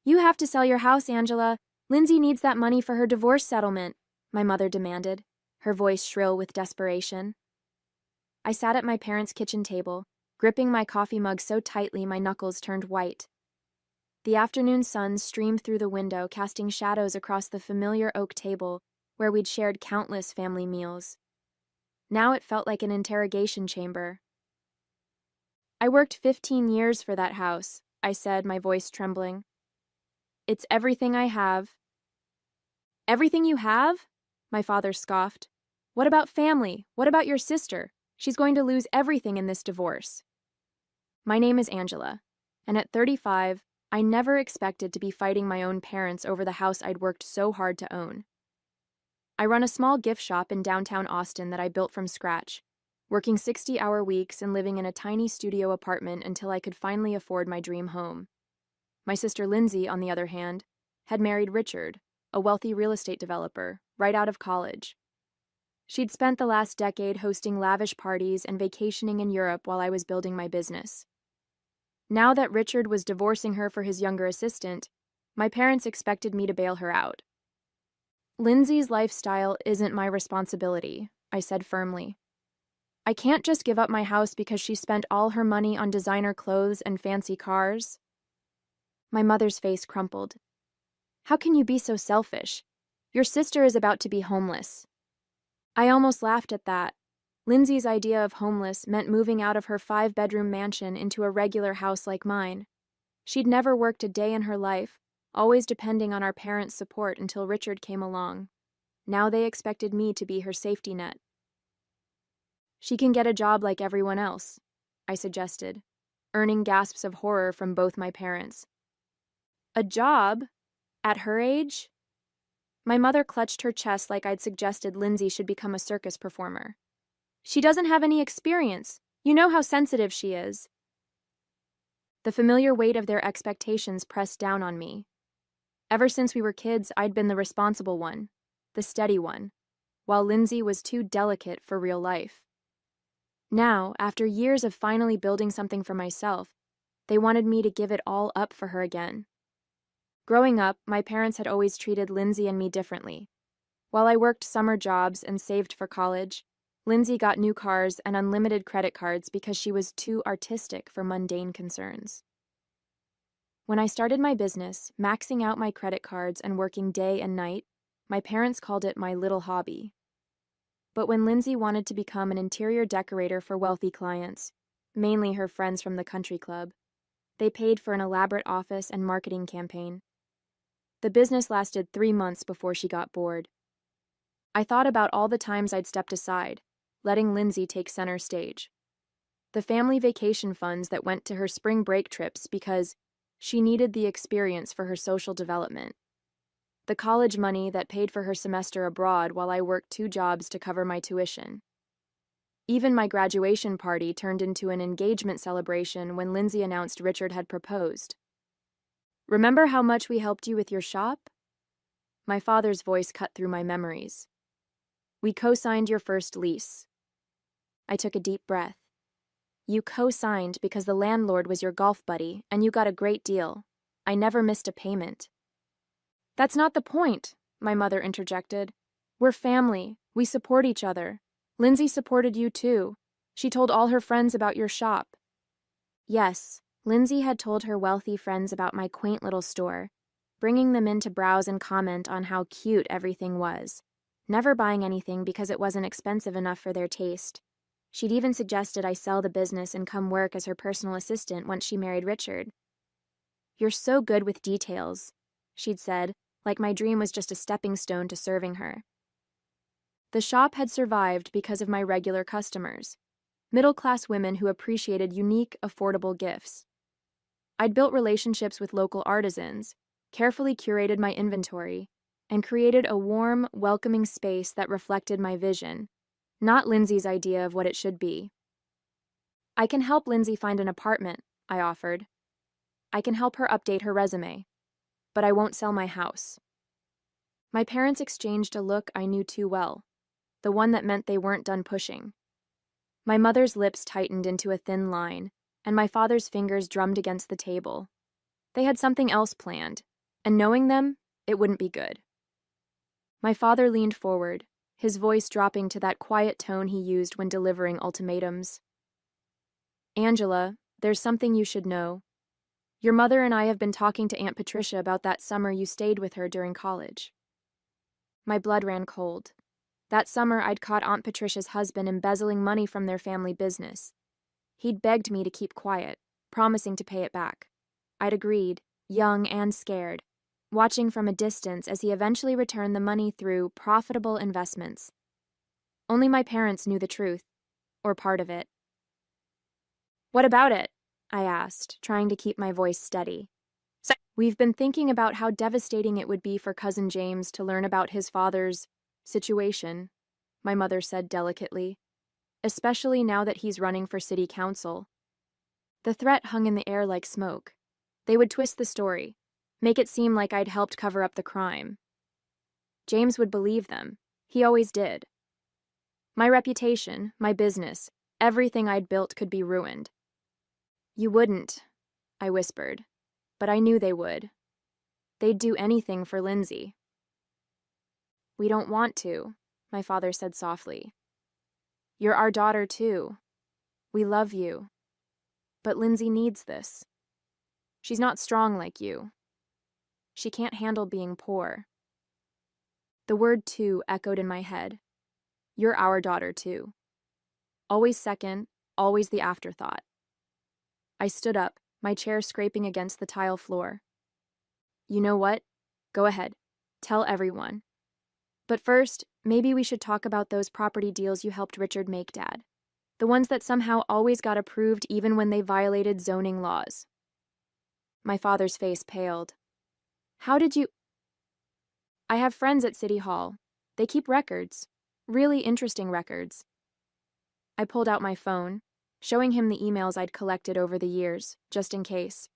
You have to sell your house, Angela. Lindsay needs that money for her divorce settlement, my mother demanded, her voice shrill with desperation. I sat at my parents' kitchen table, gripping my coffee mug so tightly my knuckles turned white. The afternoon sun streamed through the window, casting shadows across the familiar oak table where we'd shared countless family meals. Now it felt like an interrogation chamber. I worked 15 years for that house, I said, my voice trembling. It's everything I have. Everything you have? My father scoffed. What about family? What about your sister? She's going to lose everything in this divorce. My name is Angela, and at 35, I never expected to be fighting my own parents over the house I'd worked so hard to own. I run a small gift shop in downtown Austin that I built from scratch, working 60-hour weeks and living in a tiny studio apartment until I could finally afford my dream home. My sister Lindsay, on the other hand, had married Richard, a wealthy real estate developer, right out of college. She'd spent the last decade hosting lavish parties and vacationing in Europe while I was building my business. Now that Richard was divorcing her for his younger assistant, my parents expected me to bail her out. Lindsay's lifestyle isn't my responsibility, I said firmly. I can't just give up my house because she spent all her money on designer clothes and fancy cars. My mother's face crumpled. How can you be so selfish? Your sister is about to be homeless. I almost laughed at that. Lindsay's idea of homeless meant moving out of her 5-bedroom mansion into a regular house like mine. She'd never worked a day in her life, always depending on our parents' support until Richard came along. Now they expected me to be her safety net. She can get a job like everyone else, I suggested, earning gasps of horror from both my parents. A job? At her age? My mother clutched her chest like I'd suggested Lindsay should become a circus performer. She doesn't have any experience. You know how sensitive she is. The familiar weight of their expectations pressed down on me. Ever since we were kids, I'd been the responsible one, the steady one, while Lindsay was too delicate for real life. Now, after years of finally building something for myself, they wanted me to give it all up for her again. Growing up, my parents had always treated Lindsay and me differently. While I worked summer jobs and saved for college, Lindsay got new cars and unlimited credit cards because she was too artistic for mundane concerns. When I started my business, maxing out my credit cards and working day and night, my parents called it my little hobby. But when Lindsay wanted to become an interior decorator for wealthy clients, mainly her friends from the country club, they paid for an elaborate office and marketing campaign. The business lasted 3 months before she got bored. I thought about all the times I'd stepped aside, letting Lindsay take center stage. The family vacation funds that went to her spring break trips because she needed the experience for her social development. The college money that paid for her semester abroad while I worked 2 jobs to cover my tuition. Even my graduation party turned into an engagement celebration when Lindsay announced Richard had proposed. Remember how much we helped you with your shop? My father's voice cut through my memories. We co-signed your first lease. I took a deep breath. You co-signed because the landlord was your golf buddy and you got a great deal. I never missed a payment. That's not the point, my mother interjected. We're family. We support each other. Lindsay supported you too. She told all her friends about your shop. Yes, Lindsay had told her wealthy friends about my quaint little store, bringing them in to browse and comment on how cute everything was, never buying anything because it wasn't expensive enough for their taste. She'd even suggested I sell the business and come work as her personal assistant once she married Richard. You're so good with details, she'd said, like my dream was just a stepping stone to serving her. The shop had survived because of my regular customers, middle-class women who appreciated unique, affordable gifts. I'd built relationships with local artisans, carefully curated my inventory, and created a warm, welcoming space that reflected my vision, not Lindsay's idea of what it should be. I can help Lindsay find an apartment, I offered. I can help her update her resume, but I won't sell my house. My parents exchanged a look I knew too well, the one that meant they weren't done pushing. My mother's lips tightened into a thin line, and my father's fingers drummed against the table. They had something else planned, And knowing them, it wouldn't be good. My father leaned forward, his voice dropping to that quiet tone he used when delivering ultimatums. Angela, there's something you should know. Your mother and I have been talking to Aunt Patricia about that summer you stayed with her during college. My blood ran cold. That summer, I'd caught Aunt Patricia's husband embezzling money from their family business. He'd begged me to keep quiet, promising to pay it back. I'd agreed, young and scared, watching from a distance as he eventually returned the money through profitable investments. Only my parents knew the truth, or part of it. What about it? I asked, trying to keep my voice steady. We've been thinking about how devastating it would be for Cousin James to learn about his father's situation, my mother said delicately, especially now that he's running for city council. The threat hung in the air like smoke. They would twist the story, make it seem like I'd helped cover up the crime. James would believe them. He always did. My reputation, my business, everything I'd built could be ruined. You wouldn't, I whispered, but I knew they would. They'd do anything for Lindsay. We don't want to, my father said softly. You're our daughter too. We love you. But Lindsay needs this. She's not strong like you. She can't handle being poor. The word too echoed in my head. You're our daughter too. Always second, always the afterthought. I stood up, my chair scraping against the tile floor. You know what? Go ahead. Tell everyone. But first, maybe we should talk about those property deals you helped Richard make, Dad. The ones that somehow always got approved even when they violated zoning laws. My father's face paled. How did you... I have friends at City Hall. They keep records. Really interesting records. I pulled out my phone, showing him the emails I'd collected over the years, just in case.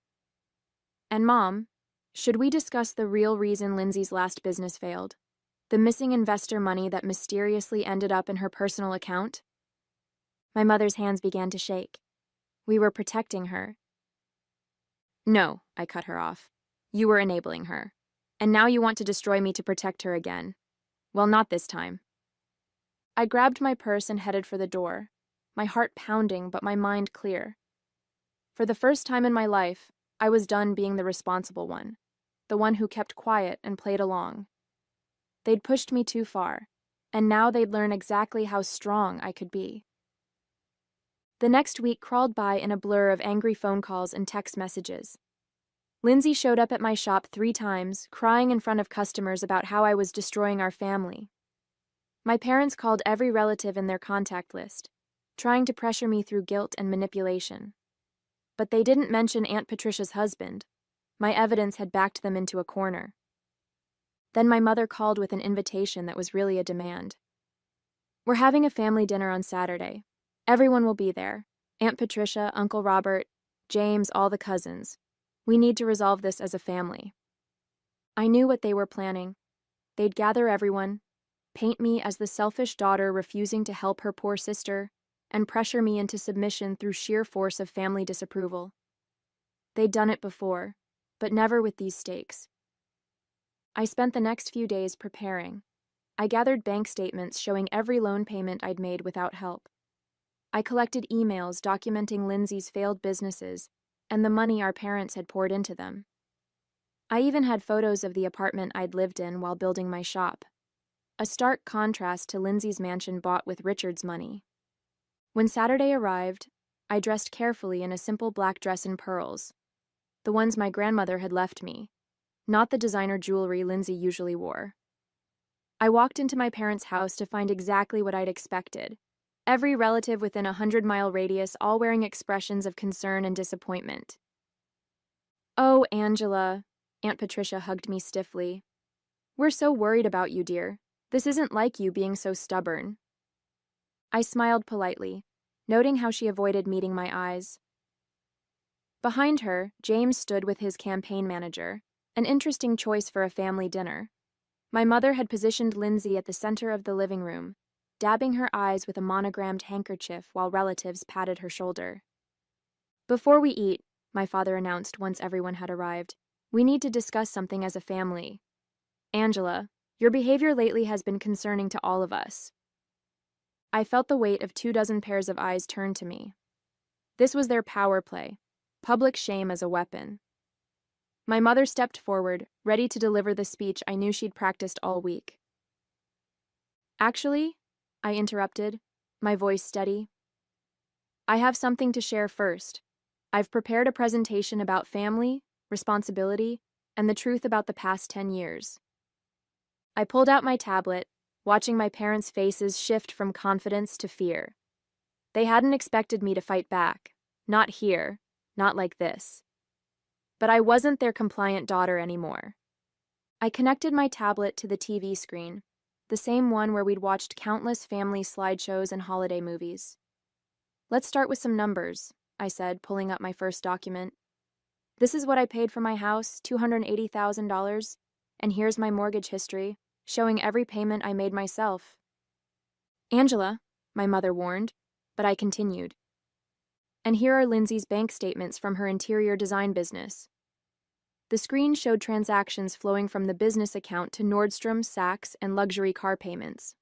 And Mom, should we discuss the real reason Lindsay's last business failed? The missing investor money that mysteriously ended up in her personal account? My mother's hands began to shake. We were protecting her. No, I cut her off. You were enabling her. And now you want to destroy me to protect her again. Well, not this time. I grabbed my purse and headed for the door, my heart pounding but my mind clear. For the first time in my life, I was done being the responsible one, the one who kept quiet and played along. They'd pushed me too far, and now they'd learn exactly how strong I could be. The next week crawled by in a blur of angry phone calls and text messages. Lindsay showed up at my shop 3 times, crying in front of customers about how I was destroying our family. My parents called every relative in their contact list, trying to pressure me through guilt and manipulation. But they didn't mention Aunt Patricia's husband. My evidence had backed them into a corner. Then my mother called with an invitation that was really a demand. We're having a family dinner on Saturday. Everyone will be there. Aunt Patricia, Uncle Robert, James, all the cousins. We need to resolve this as a family. I knew what they were planning. They'd gather everyone, paint me as the selfish daughter refusing to help her poor sister, and pressure me into submission through sheer force of family disapproval. They'd done it before, but never with these stakes. I spent the next few days preparing. I gathered bank statements showing every loan payment I'd made without help. I collected emails documenting Lindsay's failed businesses and the money our parents had poured into them. I even had photos of the apartment I'd lived in while building my shop, a stark contrast to Lindsay's mansion bought with Richard's money. When Saturday arrived, I dressed carefully in a simple black dress and pearls, the ones my grandmother had left me, not the designer jewelry Lindsay usually wore. I walked into my parents' house to find exactly what I'd expected. Every relative within a 100-mile radius all wearing expressions of concern and disappointment. Oh, Angela, Aunt Patricia hugged me stiffly. We're so worried about you, dear. This isn't like you being so stubborn. I smiled politely, noting how she avoided meeting my eyes. Behind her, James stood with his campaign manager, an interesting choice for a family dinner. My mother had positioned Lindsay at the center of the living room, dabbing her eyes with a monogrammed handkerchief while relatives patted her shoulder. Before we eat, my father announced once everyone had arrived, We need to discuss something as a family. Angela, your behavior lately has been concerning to all of us. I felt the weight of 24 pairs of eyes turn to me. This was their power play, public shame as a weapon. My mother stepped forward, ready to deliver the speech I knew she'd practiced all week. Actually, I interrupted, my voice steady. I have something to share first. I've prepared a presentation about family, responsibility, and the truth about the past 10 years. I pulled out my tablet, watching my parents' faces shift from confidence to fear. They hadn't expected me to fight back. Not here, not like this. But I wasn't their compliant daughter anymore. I connected my tablet to the TV screen, the same one where we'd watched countless family slideshows and holiday movies. Let's start with some numbers, I said, pulling up my first document. This is what I paid for my house, $280,000, and here's my mortgage history, showing every payment I made myself. Angela, my mother warned, but I continued. And here are Lindsay's bank statements from her interior design business. The screen showed transactions flowing from the business account to Nordstrom, Saks, and luxury car payments.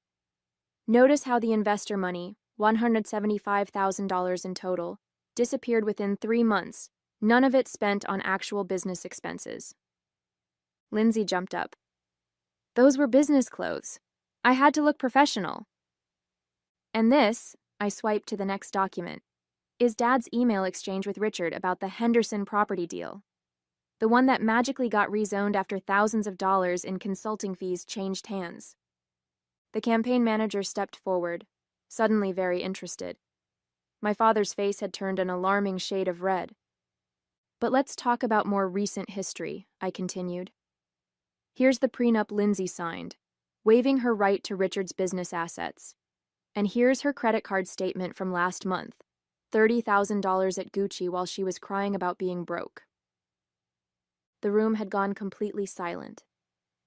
Notice how the investor money, $175,000 in total, disappeared within 3 months, none of it spent on actual business expenses. Lindsay jumped up. Those were business clothes. I had to look professional. And this, I swiped to the next document, is Dad's email exchange with Richard about the Henderson property deal. The one that magically got rezoned after thousands of dollars in consulting fees changed hands. The campaign manager stepped forward, suddenly very interested. My father's face had turned an alarming shade of red. But let's talk about more recent history, I continued. Here's the prenup Lindsay signed, waiving her right to Richard's business assets. And here's her credit card statement from last month, $30,000 at Gucci while she was crying about being broke. The room had gone completely silent.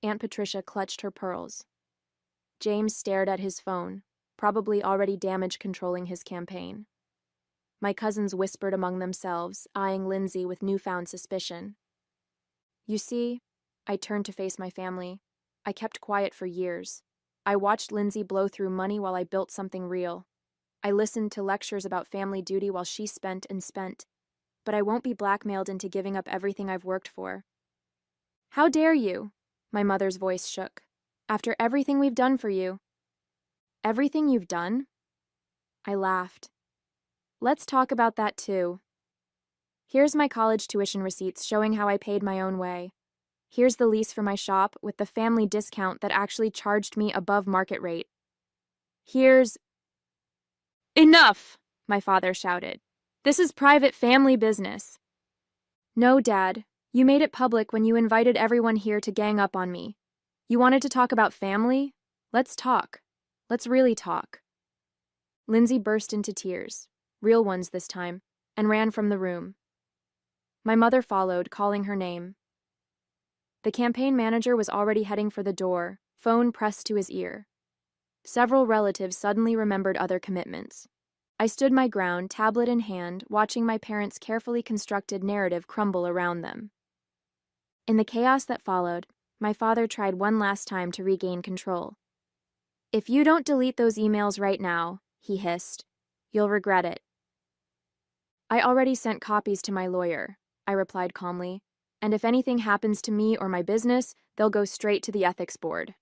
Aunt Patricia clutched her pearls. James stared at his phone, probably already damage controlling his campaign. My cousins whispered among themselves, eyeing Lindsay with newfound suspicion. You see, I turned to face my family. I kept quiet for years. I watched Lindsay blow through money while I built something real. I listened to lectures about family duty while she spent and spent. But I won't be blackmailed into giving up everything I've worked for. How dare you? My mother's voice shook. After everything we've done for you. Everything you've done? I laughed. Let's talk about that too. Here's my college tuition receipts showing how I paid my own way. Here's the lease for my shop with the family discount that actually charged me above market rate. Here's... Enough! My father shouted. This is private family business. No, Dad. You made it public when you invited everyone here to gang up on me. You wanted to talk about family? Let's talk. Let's really talk. Lindsay burst into tears, real ones this time, and ran from the room. My mother followed, calling her name. The campaign manager was already heading for the door, phone pressed to his ear. Several relatives suddenly remembered other commitments. I stood my ground, tablet in hand, watching my parents' carefully constructed narrative crumble around them. In the chaos that followed, my father tried one last time to regain control. If you don't delete those emails right now, he hissed, you'll regret it. I already sent copies to my lawyer, I replied calmly, and if anything happens to me or my business, they'll go straight to the ethics board.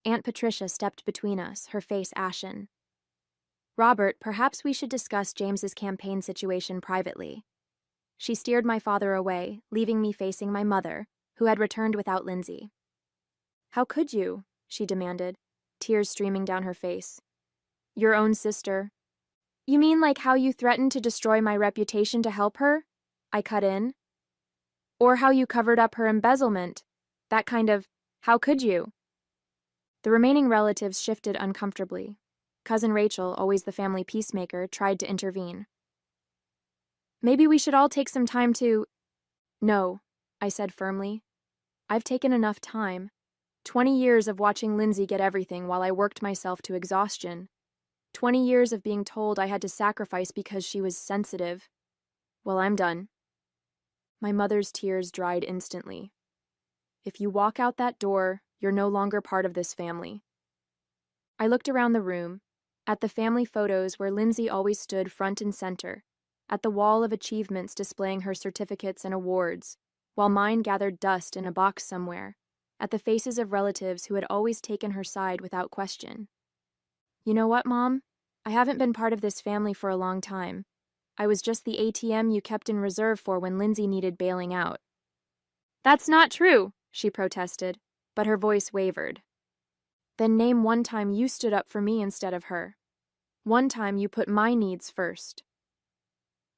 Aunt Patricia stepped between us, her face ashen. Robert, perhaps we should discuss James's campaign situation privately. She steered my father away, leaving me facing my mother, who had returned without Lindsay. How could you? She demanded, tears streaming down her face. Your own sister. You mean like how you threatened to destroy my reputation to help her? I cut in. Or how you covered up her embezzlement. That kind of, how could you? The remaining relatives shifted uncomfortably. Cousin Rachel, always the family peacemaker, tried to intervene. Maybe we should all take some time to... No, I said firmly. I've taken enough time. 20 years of watching Lindsay get everything while I worked myself to exhaustion. 20 years of being told I had to sacrifice because she was sensitive. Well, I'm done. My mother's tears dried instantly. If you walk out that door, you're no longer part of this family. I looked around the room, at the family photos where Lindsay always stood front and center, at the wall of achievements displaying her certificates and awards, while mine gathered dust in a box somewhere, at the faces of relatives who had always taken her side without question. You know what, Mom? I haven't been part of this family for a long time. I was just the ATM you kept in reserve for when Lindsay needed bailing out. That's not true, she protested, but her voice wavered. Then name one time you stood up for me instead of her. One time you put my needs first.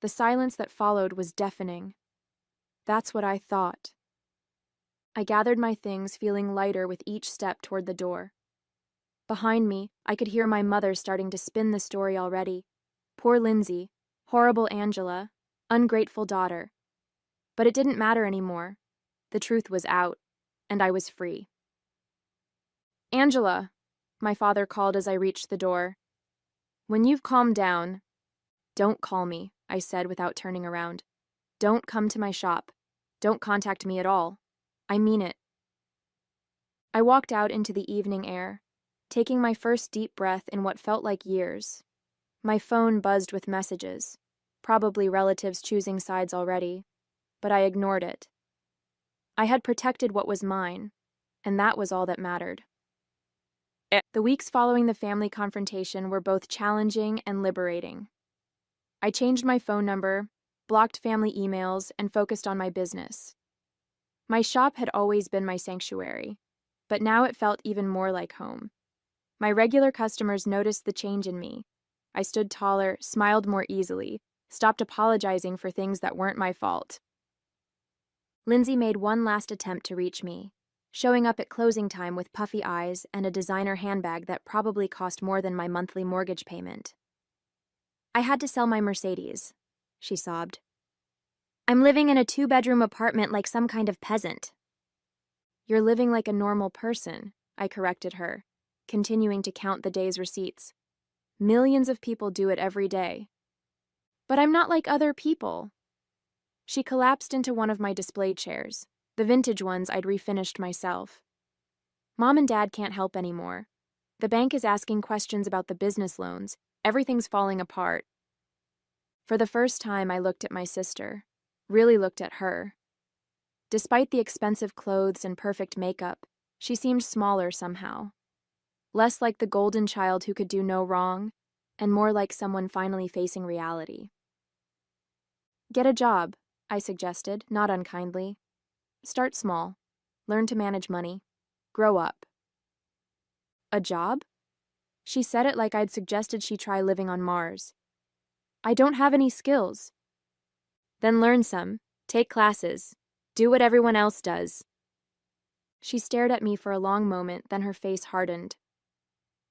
The silence that followed was deafening. That's what I thought. I gathered my things, feeling lighter with each step toward the door. Behind me, I could hear my mother starting to spin the story already. Poor Lindsay, horrible Angela, ungrateful daughter. But it didn't matter anymore. The truth was out, and I was free. Angela, my father called as I reached the door. When you've calmed down, don't call me, I said without turning around. Don't come to my shop. Don't contact me at all. I mean it. I walked out into the evening air, taking my first deep breath in what felt like years. My phone buzzed with messages, probably relatives choosing sides already, but I ignored it. I had protected what was mine, and that was all that mattered. The weeks following the family confrontation were both challenging and liberating. I changed my phone number, blocked family emails, and focused on my business. My shop had always been my sanctuary, but now it felt even more like home. My regular customers noticed the change in me. I stood taller, smiled more easily, stopped apologizing for things that weren't my fault. Lindsay made one last attempt to reach me, showing up at closing time with puffy eyes and a designer handbag that probably cost more than my monthly mortgage payment. I had to sell my Mercedes, she sobbed. I'm living in a 2-bedroom apartment like some kind of peasant. You're living like a normal person, I corrected her, continuing to count the day's receipts. Millions of people do it every day. But I'm not like other people. She collapsed into one of my display chairs, the vintage ones I'd refinished myself. Mom and Dad can't help anymore. The bank is asking questions about the business loans. Everything's falling apart. For the first time, I looked at my sister, really looked at her. Despite the expensive clothes and perfect makeup, she seemed smaller somehow. Less like the golden child who could do no wrong, and more like someone finally facing reality. Get a job, I suggested, not unkindly. Start small. Learn to manage money. Grow up. A job? She said it like I'd suggested she try living on Mars. I don't have any skills. Then learn some. Take classes. Do what everyone else does. She stared at me for a long moment, then her face hardened.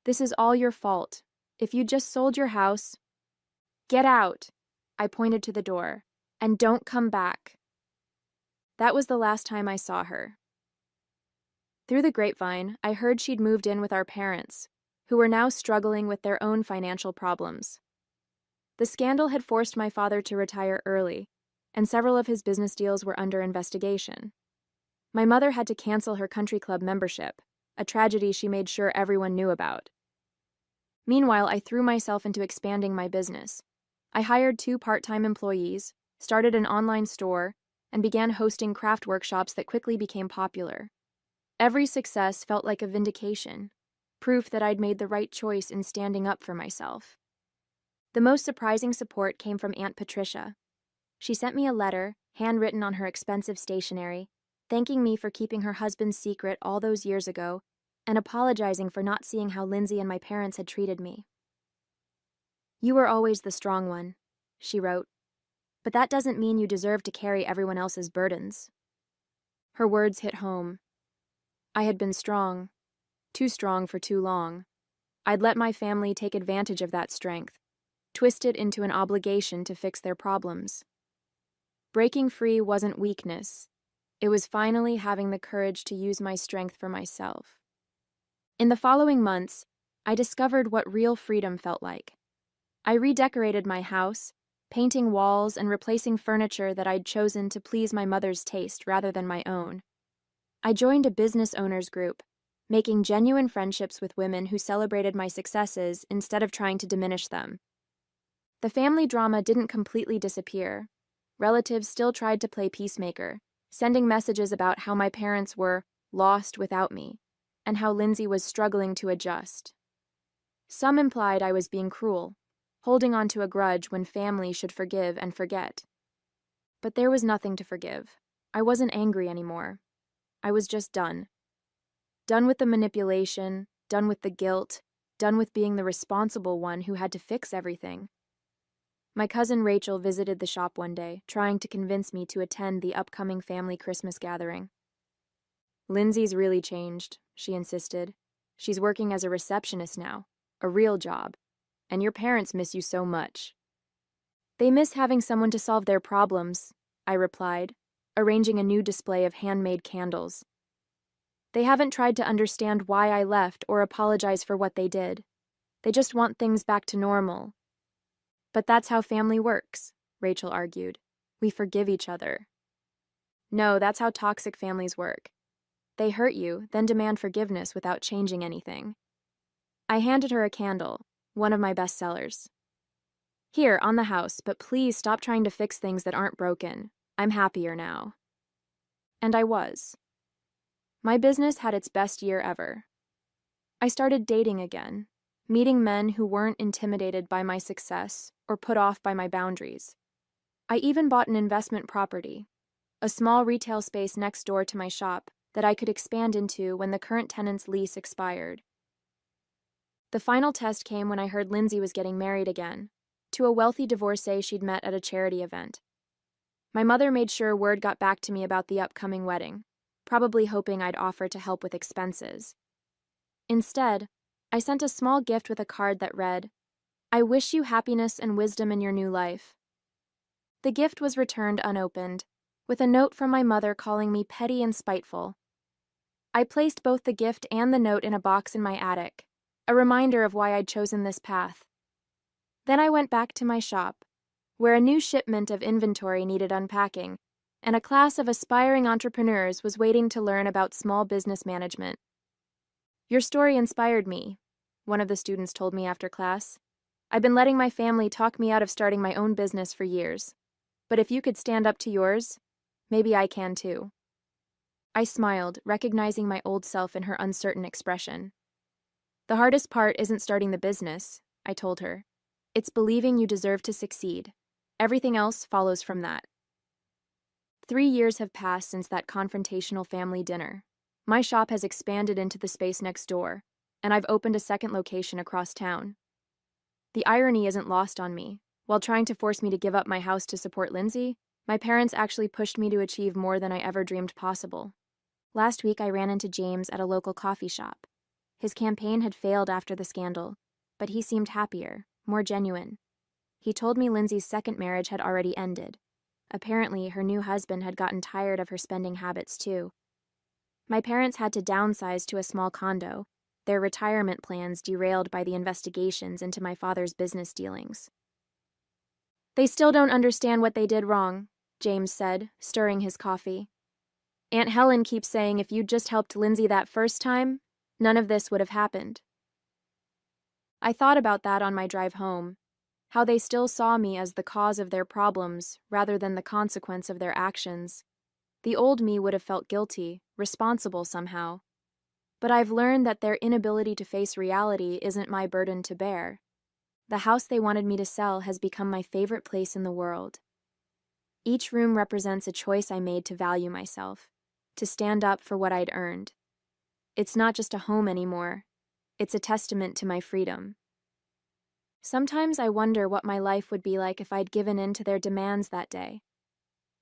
This is all your fault. If you just sold your house... Get out! I pointed to the door. And don't come back. That was the last time I saw her. Through the grapevine, I heard she'd moved in with our parents, who were now struggling with their own financial problems. The scandal had forced my father to retire early, and several of his business deals were under investigation. My mother had to cancel her country club membership, a tragedy she made sure everyone knew about. Meanwhile, I threw myself into expanding my business. I hired 2 part-time employees, started an online store, and began hosting craft workshops that quickly became popular. Every success felt like a vindication, proof that I'd made the right choice in standing up for myself. The most surprising support came from Aunt Patricia. She sent me a letter, handwritten on her expensive stationery, thanking me for keeping her husband's secret all those years ago and apologizing for not seeing how Lindsay and my parents had treated me. You were always the strong one, she wrote, but that doesn't mean you deserve to carry everyone else's burdens. Her words hit home. I had been strong, too strong for too long. I'd let my family take advantage of that strength, twist it into an obligation to fix their problems. Breaking free wasn't weakness. It was finally having the courage to use my strength for myself. In the following months, I discovered what real freedom felt like. I redecorated my house, painting walls and replacing furniture that I'd chosen to please my mother's taste rather than my own. I joined a business owners group, making genuine friendships with women who celebrated my successes instead of trying to diminish them. The family drama didn't completely disappear. Relatives still tried to play peacemaker, sending messages about how my parents were lost without me, and how Lindsay was struggling to adjust. Some implied I was being cruel, holding on to a grudge when family should forgive and forget. But there was nothing to forgive. I wasn't angry anymore. I was just done. Done with the manipulation, done with the guilt, done with being the responsible one who had to fix everything. My cousin Rachel visited the shop one day, trying to convince me to attend the upcoming family Christmas gathering. "Lindsay's really changed," she insisted. "She's working as a receptionist now, a real job, and your parents miss you so much." "They miss having someone to solve their problems," I replied, arranging a new display of handmade candles. "They haven't tried to understand why I left or apologize for what they did. They just want things back to normal." "But that's how family works," Rachel argued. "We forgive each other." "No, that's how toxic families work. They hurt you, then demand forgiveness without changing anything." I handed her a candle, one of my best sellers. "Here, on the house, but please stop trying to fix things that aren't broken. I'm happier now." And I was. My business had its best year ever. I started dating again, meeting men who weren't intimidated by my success or put off by my boundaries. I even bought an investment property, a small retail space next door to my shop that I could expand into when the current tenant's lease expired. The final test came when I heard Lindsay was getting married again, to a wealthy divorcee she'd met at a charity event. My mother made sure word got back to me about the upcoming wedding, probably hoping I'd offer to help with expenses. Instead, I sent a small gift with a card that read, "I wish you happiness and wisdom in your new life." The gift was returned unopened, with a note from my mother calling me petty and spiteful. I placed both the gift and the note in a box in my attic, a reminder of why I'd chosen this path. Then I went back to my shop, where a new shipment of inventory needed unpacking, and a class of aspiring entrepreneurs was waiting to learn about small business management. "Your story inspired me," one of the students told me after class. "I've been letting my family talk me out of starting my own business for years. But if you could stand up to yours, maybe I can too." I smiled, recognizing my old self in her uncertain expression. "The hardest part isn't starting the business," I told her. "It's believing you deserve to succeed. Everything else follows from that." 3 years have passed since that confrontational family dinner. My shop has expanded into the space next door, and I've opened a second location across town. The irony isn't lost on me. While trying to force me to give up my house to support Lindsay, my parents actually pushed me to achieve more than I ever dreamed possible. Last week, I ran into James at a local coffee shop. His campaign had failed after the scandal, but he seemed happier, more genuine. He told me Lindsay's second marriage had already ended. Apparently, her new husband had gotten tired of her spending habits too. My parents had to downsize to a small condo, their retirement plans derailed by the investigations into my father's business dealings. "They still don't understand what they did wrong," James said, stirring his coffee. "Aunt Helen keeps saying if you'd just helped Lindsay that first time, none of this would have happened." I thought about that on my drive home, how they still saw me as the cause of their problems rather than the consequence of their actions. The old me would have felt guilty, responsible somehow. But I've learned that their inability to face reality isn't my burden to bear. The house they wanted me to sell has become my favorite place in the world. Each room represents a choice I made to value myself, to stand up for what I'd earned. It's not just a home anymore. It's a testament to my freedom. Sometimes I wonder what my life would be like if I'd given in to their demands that day.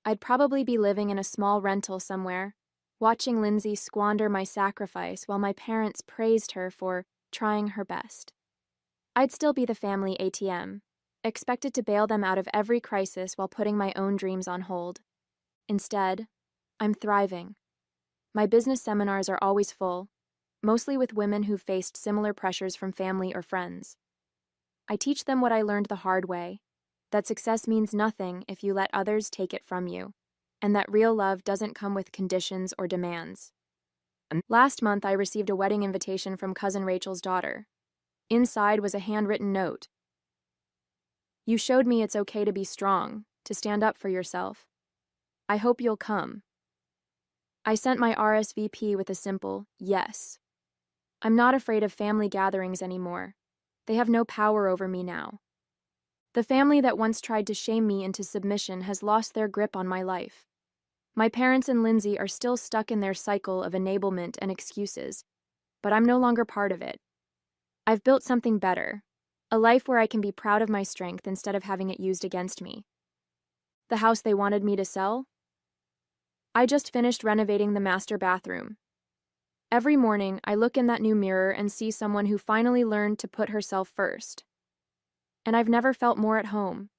I'd probably be living in a small rental somewhere, watching Lindsay squander my sacrifice while my parents praised her for trying her best. I'd still be the family ATM, expected to bail them out of every crisis while putting my own dreams on hold. Instead, I'm thriving. My business seminars are always full, mostly with women who've faced similar pressures from family or friends. I teach them what I learned the hard way, that success means nothing if you let others take it from you, and that real love doesn't come with conditions or demands. Last month, I received a wedding invitation from Cousin Rachel's daughter. Inside was a handwritten note. You showed me it's okay to be strong, to stand up for yourself. I hope you'll come. I sent my RSVP with a simple yes. I'm not afraid of family gatherings anymore. They have no power over me now. The family that once tried to shame me into submission has lost their grip on my life. My parents and Lindsay are still stuck in their cycle of enablement and excuses, but I'm no longer part of it. I've built something better, a life where I can be proud of my strength instead of having it used against me. The house they wanted me to sell? I just finished renovating the master bathroom. Every morning, I look in that new mirror and see someone who finally learned to put herself first. And I've never felt more at home.